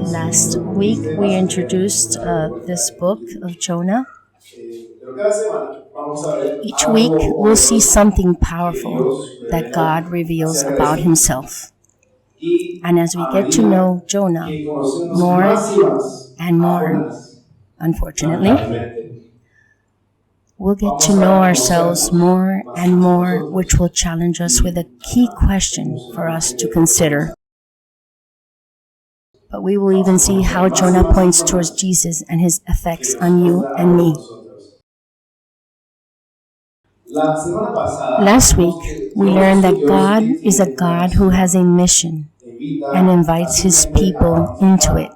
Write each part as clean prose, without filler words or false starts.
Last week we introduced this book of Jonah. Each week we'll see something powerful that God reveals about himself. And as we get to know Jonah more and more, unfortunately, we'll get to know ourselves more and more, which will challenge us with a key question for us to consider. But we will even see how Jonah points towards Jesus and his effects on you and me. Last week, we learned that God is a God who has a mission and invites his people into it,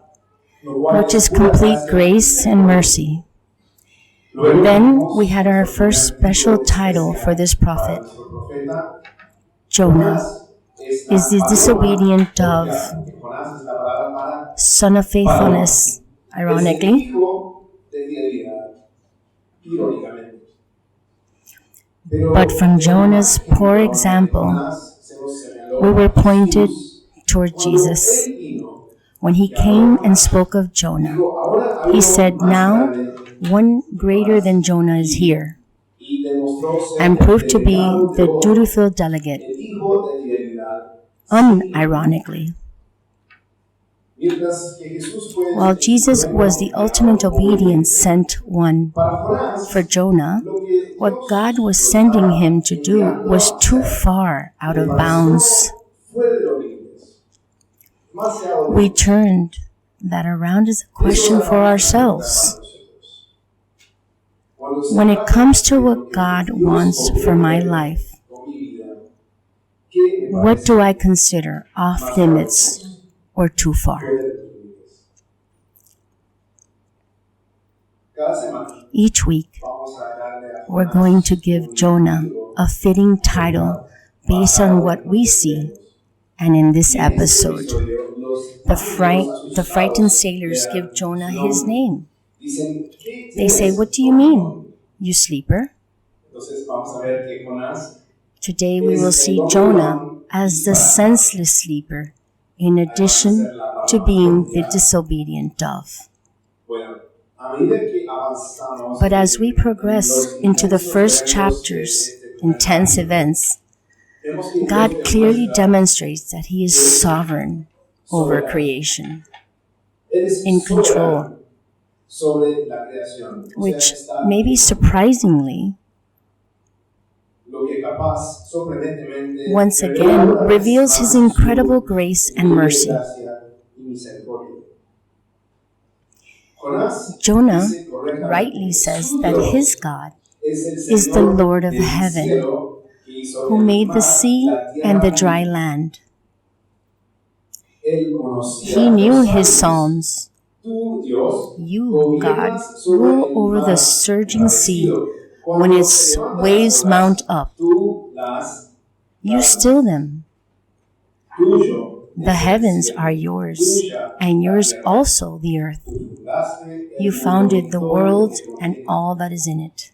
which is complete grace and mercy. Then we had our first special title for this prophet. Jonah is the disobedient dove, son of faithfulness, ironically. But from Jonah's poor example, we were pointed toward Jesus. When he came and spoke of Jonah, he said, "Now one greater than Jonah is here," and proved to be the dutiful delegate, unironically. While Jesus was the ultimate obedient sent one for Jonah, what God was sending him to do was too far out of bounds. We turned that around as a question for ourselves. When it comes to what God wants for my life, what do I consider off limits or too far? Each week, we're going to give Jonah a fitting title based on what we see. And in this episode, the frightened sailors give Jonah his name. They say, "What do you mean, you sleeper?" Today we will see Jonah as the senseless sleeper, in addition to being the disobedient dove. But as we progress into the first chapter's intense events, God clearly demonstrates that he is sovereign over creation, in control, which maybe surprisingly, once again, reveals his incredible grace and mercy. Jonah rightly says that his God is the Lord of heaven, who made the sea and the dry land. He knew his Psalms. You, God, rule over the surging sea when its waves mount up. You still them. The heavens are yours, and yours also the earth. You founded the world and all that is in it.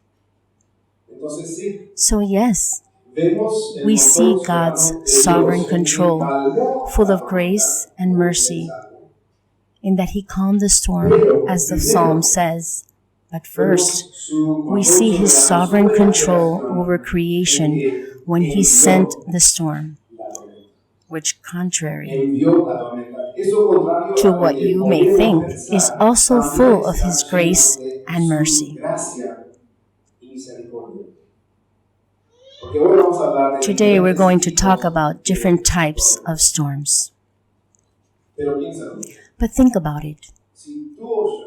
So yes, we see God's sovereign control, full of grace and mercy, in that he calmed the storm, as the psalm says. But first, we see his sovereign control over creation when he sent the storm, which, contrary to what you may think, is also full of his grace and mercy. Today we're going to talk about different types of storms. But think about it.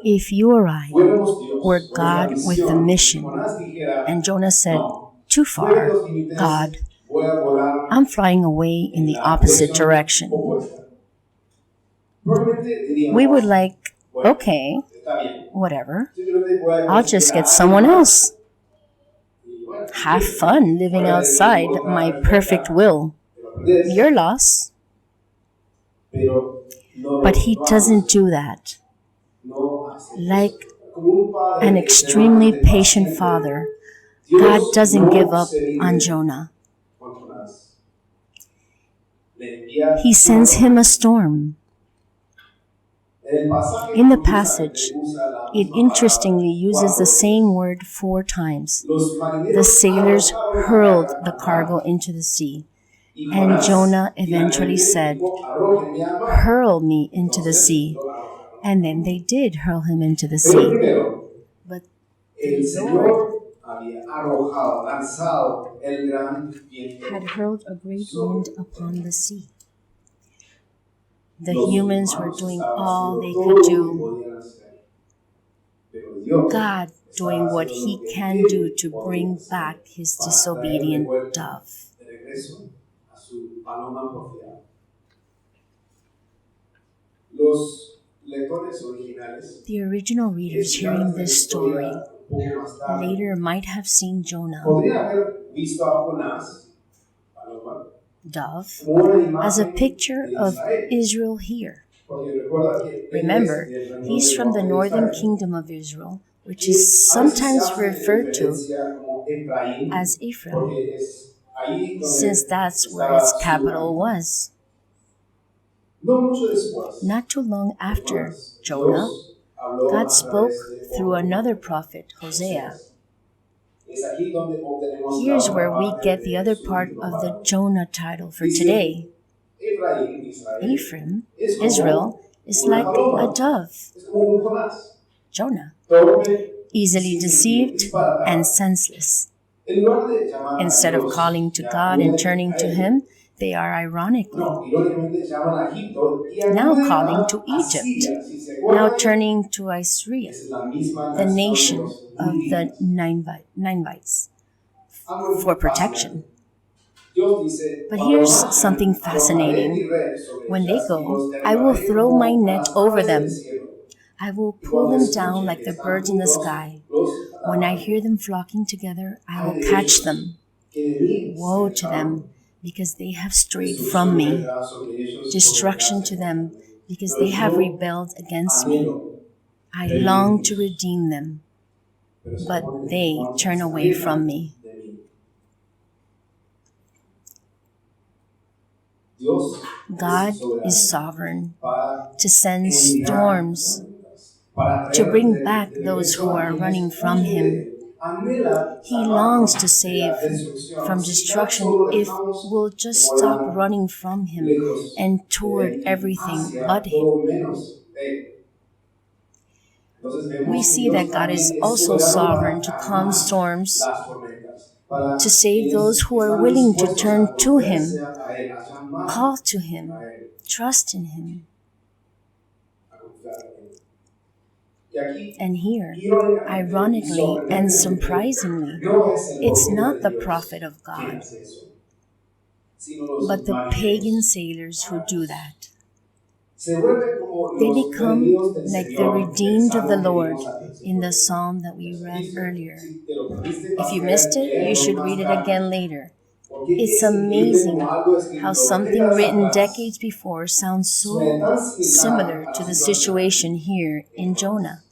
If you or I were God with the mission, and Jonah said, "Too far, God, I'm flying away in the opposite direction," we would like, "Okay, whatever, I'll just get someone else. Have fun living outside my perfect will. Your loss." But he doesn't do that. Like an extremely patient father, God doesn't give up on Jonah. He sends him a storm. In the passage, it interestingly uses the same word 4 times. The sailors hurled the cargo into the sea, and Jonah eventually said, "Hurl me into the sea." And then they did hurl him into the sea. But the Lord had hurled a great wind upon the sea. The humans were doing all they could do. God doing what He can do to bring back His disobedient dove. The original readers hearing this story later might have seen Jonah, dove, as a picture of Israel here. Remember, he's from the northern kingdom of Israel, which is sometimes referred to as Ephraim, since that's where its capital was. Not too long after Jonah, God spoke through another prophet, Hosea. Here's where we get the other part of the Jonah title for today. Ephraim, Israel, is like a dove. Jonah, easily deceived and senseless. Instead of calling to God and turning to Him, they are ironically now calling to Egypt, now turning to Assyria, the nation of the Ninevites, for protection. But here's something fascinating. When they go, I will throw my net over them. I will pull them down like the birds in the sky. When I hear them flocking together, I will catch them. Woe to them, because they have strayed from me. Destruction to them, because they have rebelled against me. I long to redeem them, but they turn away from me. God is sovereign to send storms to bring back those who are running from Him. He longs to save from destruction if we'll just stop running from Him and toward everything but Him. We see that God is also sovereign to calm storms, to save those who are willing to turn to Him, call to Him, trust in Him. And here, ironically and surprisingly, it's not the prophet of God, but the pagan sailors who do that. They become like the redeemed of the Lord in the psalm that we read earlier. If you missed it, you should read it again later. It's amazing how something written decades before sounds so similar to the situation here in Jonah.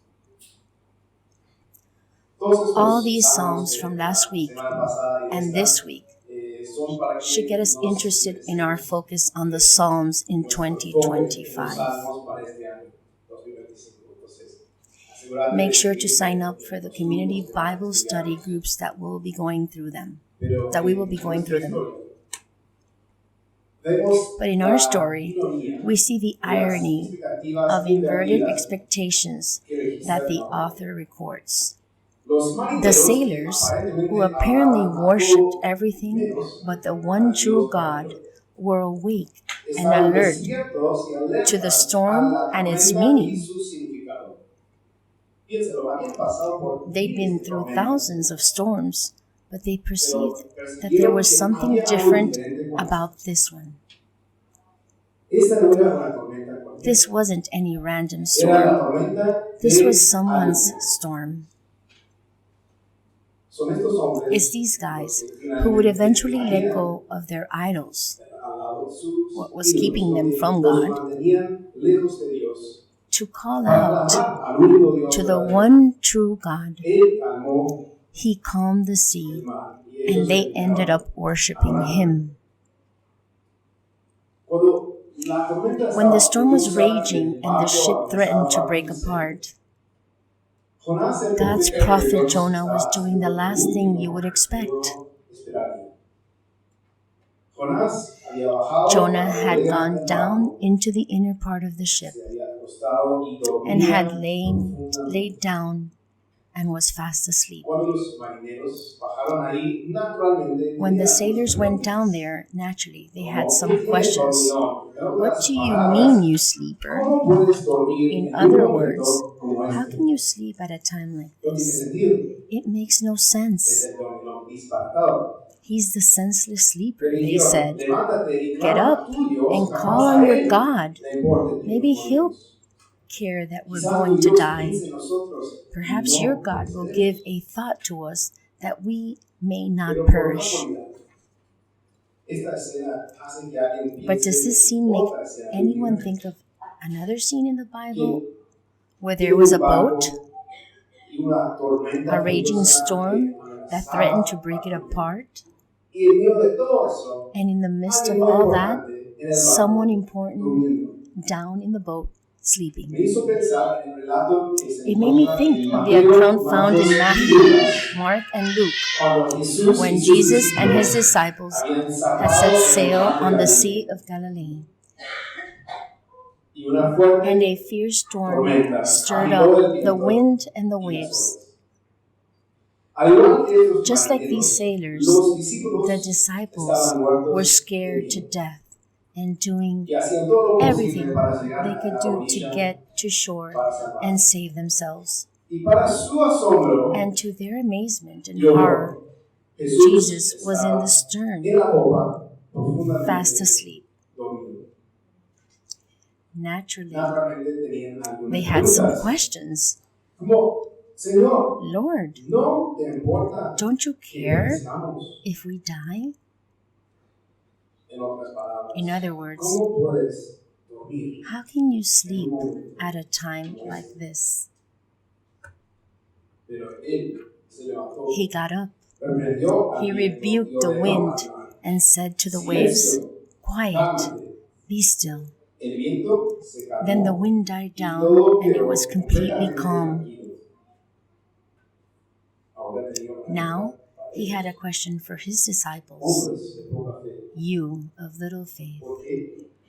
All these psalms from last week and this week should get us interested in our focus on the Psalms in 2025. Make sure to sign up for the community Bible study groups that we will be going through them. But in our story, we see the irony of inverted expectations that the author records. The sailors, who apparently worshipped everything but the one true God, were awake and alert to the storm and its meaning. They'd been through thousands of storms, but they perceived that there was something different about this one. This wasn't any random storm. This was someone's storm. It's these guys who would eventually let go of their idols, what was keeping them from God, to call out to the one true God. He calmed the sea, and they ended up worshiping Him. When the storm was raging and the ship threatened to break apart, God's prophet Jonah was doing the last thing you would expect. Jonah had gone down into the inner part of the ship and had laid down and was fast asleep. When the sailors went down there, naturally, they had some questions. What do you mean, you sleeper? In other words, how can you sleep at a time like this? It makes no sense. He's the senseless sleeper, they said. Get up and call on your God. Maybe he'll care that we're going to die. Perhaps your God will give a thought to us that we may not perish. But does this scene make anyone think of another scene in the Bible where there was a boat, a raging storm that threatened to break it apart? And in the midst of all that, someone important down in the boat sleeping. It made me think of the account found in Matthew, Mark, and Luke when Jesus and his disciples had set sail on the Sea of Galilee. And a fierce storm stirred up the wind and the waves. Just like these sailors, the disciples were scared to death and doing everything they could do to get to shore and save themselves. And to their amazement and horror, Jesus was in the stern, fast asleep. Naturally, they had some questions. Lord, don't you care if we die? In other words, how can you sleep at a time like this? He got up. He rebuked the wind and said to the waves, "Quiet, be still." Then the wind died down and it was completely calm. Now, he had a question for his disciples. You of little faith,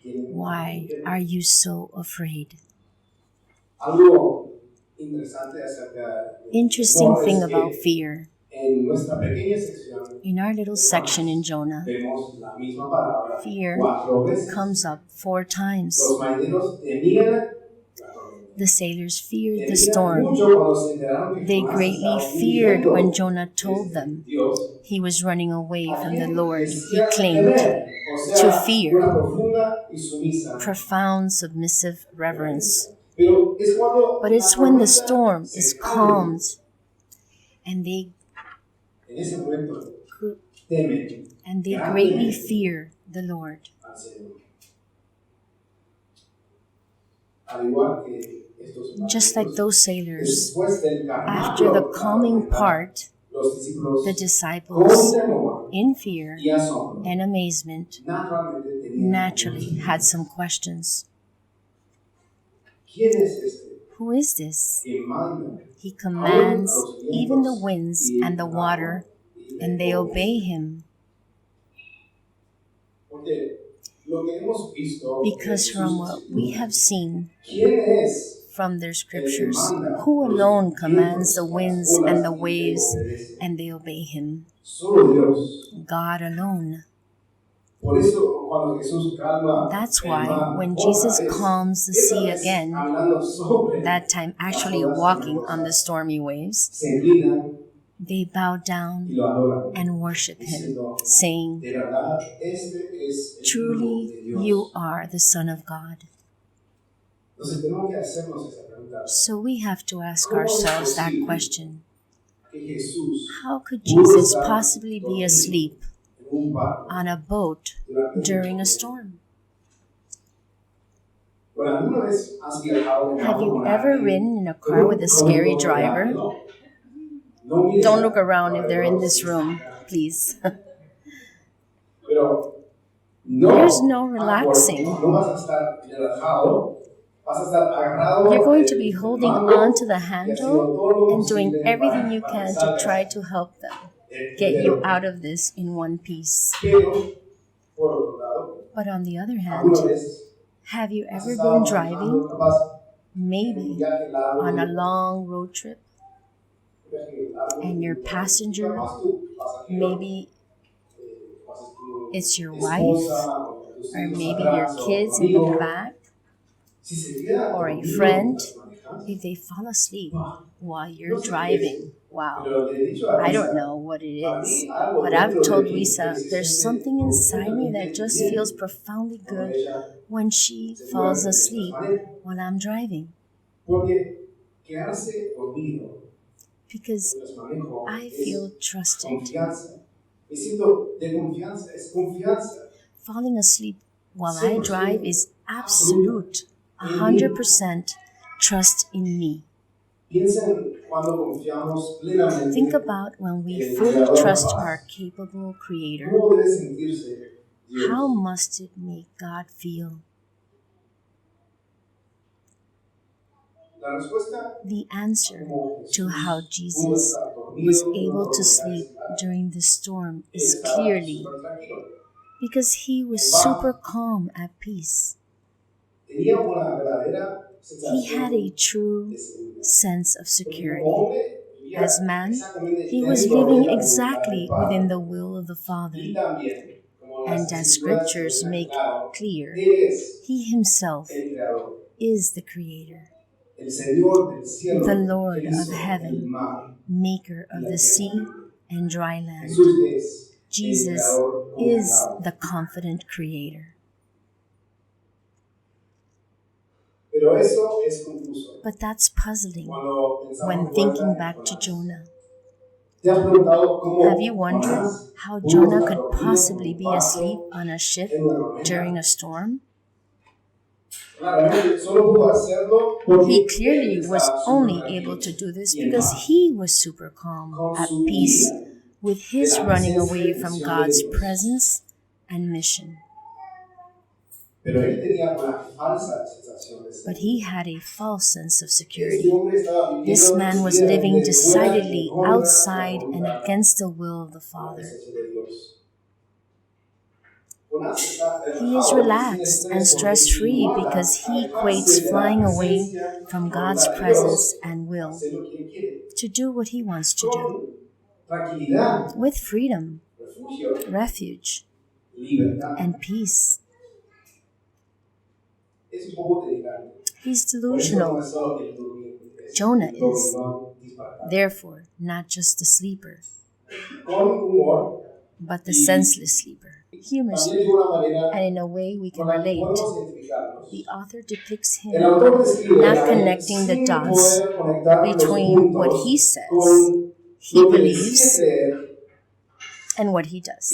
why are you so afraid? Interesting thing about fear. In our little section in Jonah, fear comes up 4 times. The sailors feared the storm. They greatly feared when Jonah told them he was running away from the Lord. He claimed to fear. Profound submissive reverence. But it's when the storm is calmed and they greatly fear the Lord. Just like those sailors, after the calming part, the disciples, in fear and amazement, naturally had some questions. Who is this? He commands even the winds and the water, and they obey him. Because from what we have seen from their scriptures, who alone commands the winds and the waves, and they obey him? God alone. That's why when Jesus calms the sea again, that time actually walking on the stormy waves, they bow down and worship him, saying, "Truly you are the Son of God." So we have to ask ourselves that question. How could Jesus possibly be asleep on a boat during a storm? Have you ever ridden in a car with a scary driver? Don't look around if they're in this room, please. There's no relaxing. You're going to be holding on to the handle and doing everything you can to try to help them get you out of this in one piece. But on the other hand, have you ever been driving, maybe on a long road trip, and your passenger, maybe it's your wife, or maybe your kids in the back, or a friend, if they fall asleep while you're driving? Wow, I don't know what it is, but I've told Luisa there's something inside me that just feels profoundly good when she falls asleep while I'm driving. Because I feel trusted. Falling asleep while I drive is absolute, 100% trust in me. Think about when we fully trust our capable Creator. How must it make God feel? The answer to how Jesus was able to sleep during the storm is clearly because he was super calm at peace. He had a true sense of security. As man, he was living exactly within the will of the Father. And as scriptures make clear, he himself is the Creator, the Lord of heaven, maker of the sea and dry land. Jesus is the confident Creator. But that's puzzling when thinking back to Jonah. Have you wondered how Jonah could possibly be asleep on a ship during a storm? He clearly was only able to do this because he was super calm, at peace with his running away from God's presence and mission. But he had a false sense of security. This man was living decidedly outside and against the will of the Father. He is relaxed and stress-free because he equates flying away from God's presence and will to do what he wants to do, with freedom, refuge, and peace. He's delusional. Jonah is, therefore, not just the sleeper, but the senseless sleeper. Humorously, and in a way we can relate, the author depicts him not connecting the dots between what he says he believes and what he does.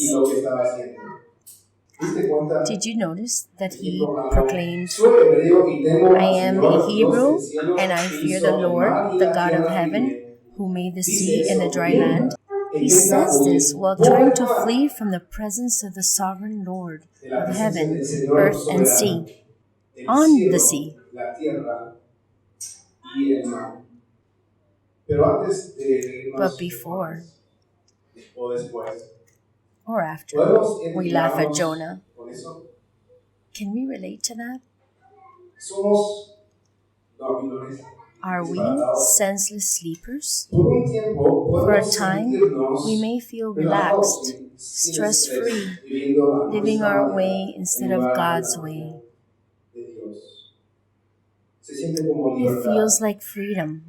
Did you notice that he proclaimed, I am a Hebrew and I fear the Lord, the God of heaven, who made the sea and the dry land? He says this while trying to flee from the presence of the sovereign Lord of heaven, earth, and sea, on the sea. But before or after we laugh at Jonah, can we relate to that? Are we senseless sleepers? For a time, we may feel relaxed, stress-free, living our way instead of God's way. It feels like freedom,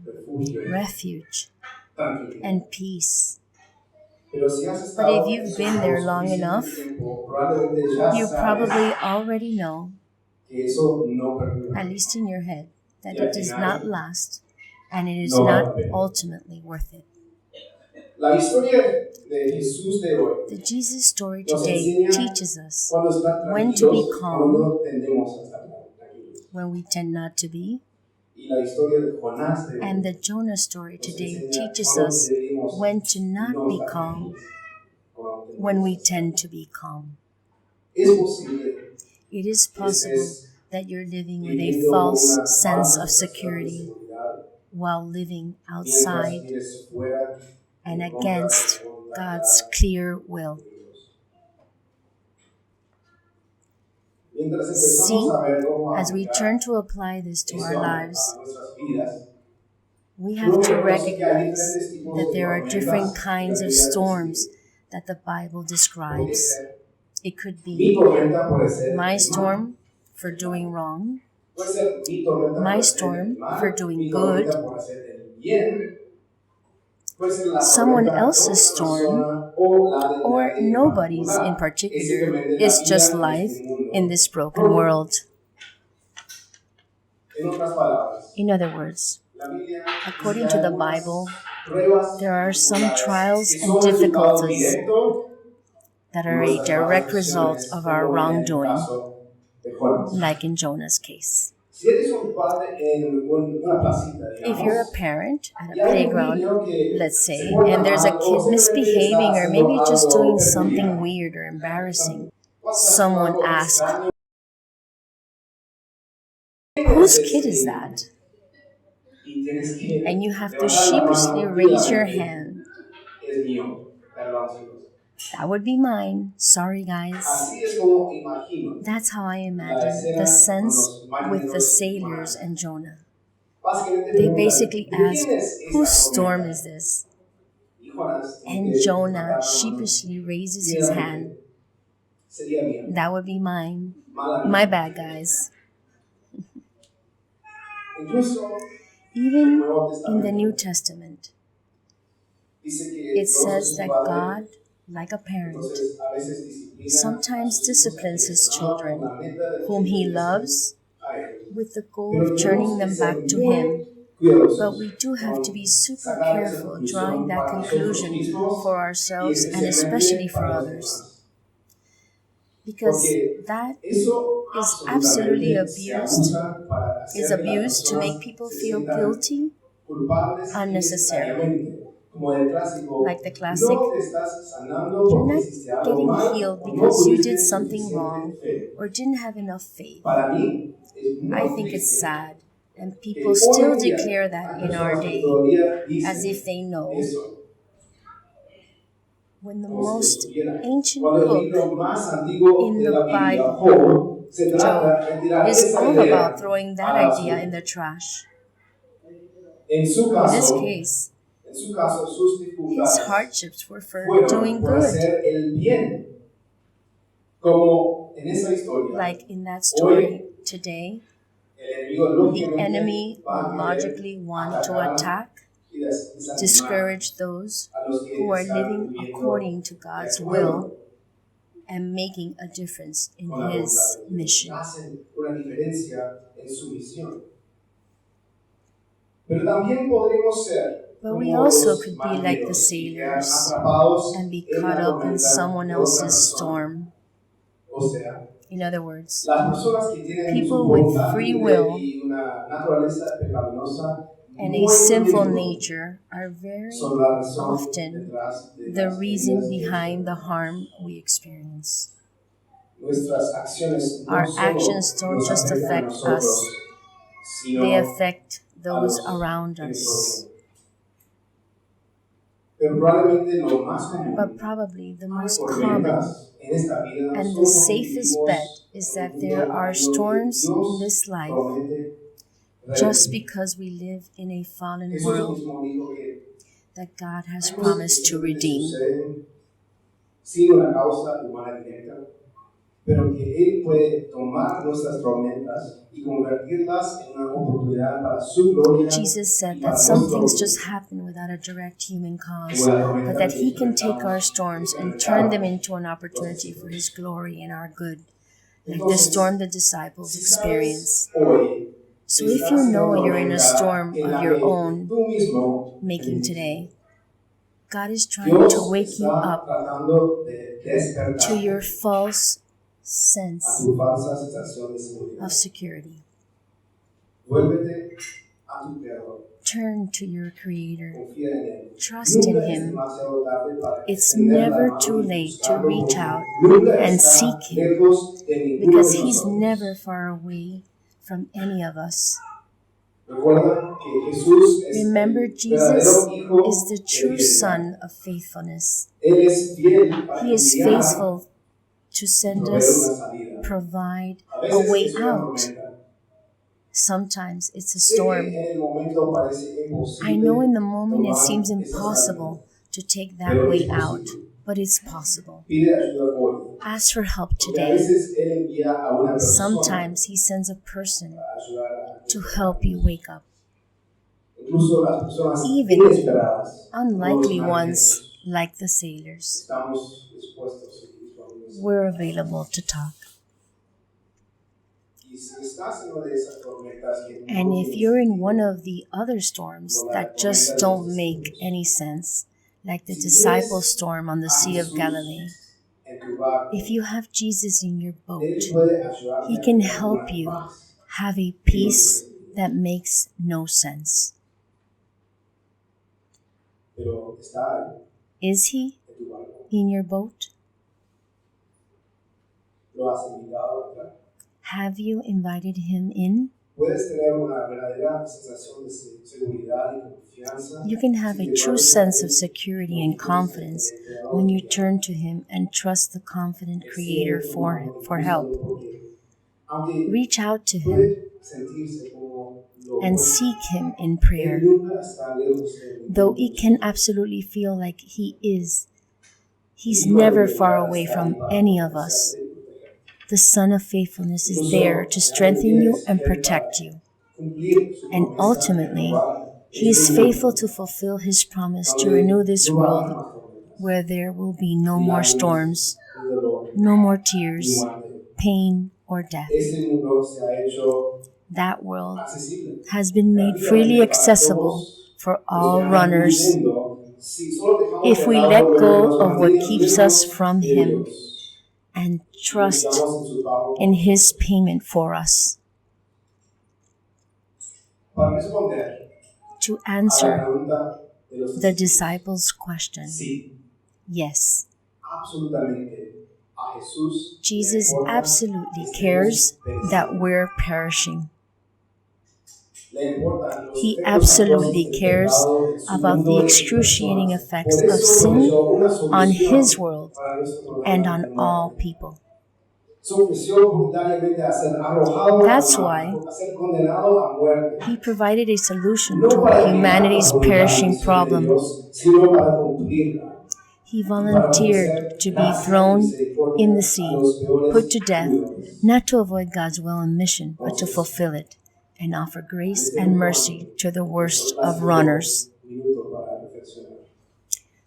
refuge, and peace. But if you've been there long enough, you probably already know, at least in your head, that it does not last and it is not ultimately worth it. The Jesus story today teaches us when to be calm, when we tend not to be, and the Jonah story today teaches us when to not be calm, when we tend to be calm. It is possible that you're living with a false sense of security while living outside and against God's clear will. See, as we turn to apply this to our lives, we have to recognize that there are different kinds of storms that the Bible describes. It could be my storm for doing wrong, my storm for doing good, someone else's storm, or nobody's in particular. It's just life in this broken world. In other words, according to the Bible, there are some trials and difficulties that are a direct result of our wrongdoing, like in Jonah's case. If you're a parent at a playground, let's say, and there's a kid misbehaving or maybe just doing something weird or embarrassing, someone asks, "Whose kid is that?" And you have to sheepishly raise your hand. That would be mine. Sorry, guys. That's how I imagine the sense with the sailors and Jonah. They basically ask, "Whose storm is this?" And Jonah sheepishly raises his hand. That would be mine. My bad, guys. Even in the New Testament, it says that God, like a parent, sometimes disciplines his children, whom he loves, with the goal of turning them back to him. But we do have to be super careful drawing that conclusion for ourselves and especially for others. Because that is absolutely abused. It's abused to make people feel guilty unnecessarily. Like the classic, "You're not getting healed because you did something wrong or didn't have enough faith." I think it's sad, and people still declare that in our day, as if they know, when the most ancient book in the Bible, Job, is all about throwing that idea in the trash. In this case, his hardships were for doing good. Like in that story today, the enemy will logically want to attack, discourage those who are living according to God's will and making a difference in his mission. But we also could be like the sailors and be caught up in someone else's storm. In other words, people with free will and a sinful nature are very often the reason behind the harm we experience. Our actions don't just affect us, they affect those around us. But probably the most common and the safest bet is that there are storms in this life just because we live in a fallen world that God has promised to redeem. Pero que Él puede tomar nuestras tormentas y convertirlas en una oportunidad para su gloria. Jesus said that some things just happen without a direct human cause, but that He can take our storms and turn them into an opportunity for His glory and our good, like the storm the disciples experienced. So if you know you're in a storm of your own making today, God is trying to wake you up to your false sense of security. Turn to your Creator. confía en Él. Trust in Nunca es Him. demasiado tarde para It's extender la never mano too y late to buscarlo, reach porque out nunca and está seek Him, lejos de ninguno because de He's nosotros. never far away from any of us. Recuerda que Jesús es Remember, el Jesus verdadero Hijo is the de true fidelidad. Son of faithfulness. Él es fiel para He is enviar faithful to y send proveer us, una salida. provide A a veces way es una out. tormenta. Sometimes it's a Sé que storm. en el momento parece I know in imposible the moment it tomar seems esa impossible salida, to take that pero way es out, posible. but it's possible. Pide ayuda hoy. Ask for help Porque a today. veces Él envía a una persona Sometimes He sends a person para ayudar a to help you wake up. incluso las personas Even inesperadas, como los unlikely ones marineros. like the sailors. Estamos dispuestos y disponibles. We're available to talk. Y si estás en una de esas tormentas que no And if tienen you're in sentido, one of the other storms como la that tormenta just de los don't make discípulos, any sense, like the si disciple tienes storm on the a Sea of Jesús Galilee, en tu barco, if you have Jesus in your boat, Él puede ayudarte He a can tener help una you paz have a que no tiene peace sentido. that makes no sense. Pero está ahí Is He en tu barco. in your boat? ¿Lo has invitado a entrar? Have you invited Him in? Puedes tener una verdadera sensación de seguridad y confianza. You can have si a te true vuelves sense a of Él, security and porque confidence conoces al Creador when you que turn to Him and trust the confident Creator for help. Aunque Reach out to Him puede sentirse como lo and opuesto, seek Him in Él prayer. nunca está lejos de Though ninguno it de can nosotros. absolutely feel like He is, He's El Hijo de never fidelidad far está away ahí from para any of protegerte us. y protegerte. The Son of Faithfulness is Incluso there to strengthen you and protect you. cumplir su And promesa de ultimately, renovar He is este faithful mundo, to fulfill His promise to donde renew this no va a haber world más tormentas, where there will be no ni more lágrimas, storms, ni dolor, no more ni tears, muerte. pain, or death. Ese mundo se ha hecho That world accesible, has been made freely gratuitamente para accessible todos for los all que aman runners viviendo, si solo dejamos if de we lado let lo que go nos of what mantiene keeps us lejos from de Him Dios, and y trust confiamos en su pago por in His nosotros. payment for us. Para responder To a la answer pregunta de los the discípulos, disciples' question, sí, yes, absolutamente a Jesús le Jesus importa absolutely que cares estemos that pereciendo. we're perishing. Le importan los He efectos absolutely atroces del cares pecado en su about mundo the y en sus excruciating personas. effects Por of eso sin proveyó una on solución His world para nuestro problema and de on muerte. all people. Se ofreció voluntariamente a ser arrojado That's al mar, why a ser condenado a muerte. He provided a solution No to para evitar humanity's la voluntad y perishing misión de problem. Dios, sino para cumplirla. He Y para volunteered ofrecer to be gracia y thrown misericordia in the a sea, los peores put to death, jugadores. not to avoid God's will and mission, but to Entonces, fulfill it, and offer grace les and dejo mercy con to the worst nuestro of clásico runners. minuto para reflexionar,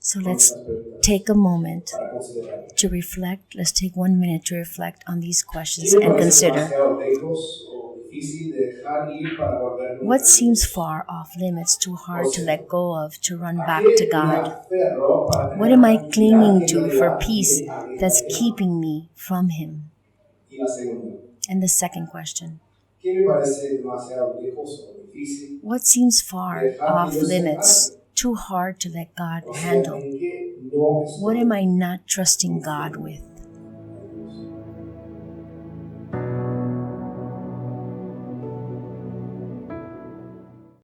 So con let's estas preguntas, take a moment para considerar. to reflect. Let's take 1 minute to reflect on these ¿Qué questions me and parece consider demasiado lejos o difícil de dejar ir para volverme what a seems Dios? far off limits, too hard to O sea, let go of, to run ¿a back qué to me God? aferro para What tener am la I tranquilidad clinging que en to for realidad peace me aleja that's de Él? keeping me from Him? Y la segunda, And the second question, ¿qué me parece demasiado lejos o difícil what seems far de dejar off que Dios se limits, encargue? too hard to let God O sea, handle? ¿en qué no What estoy am I not trusting God with?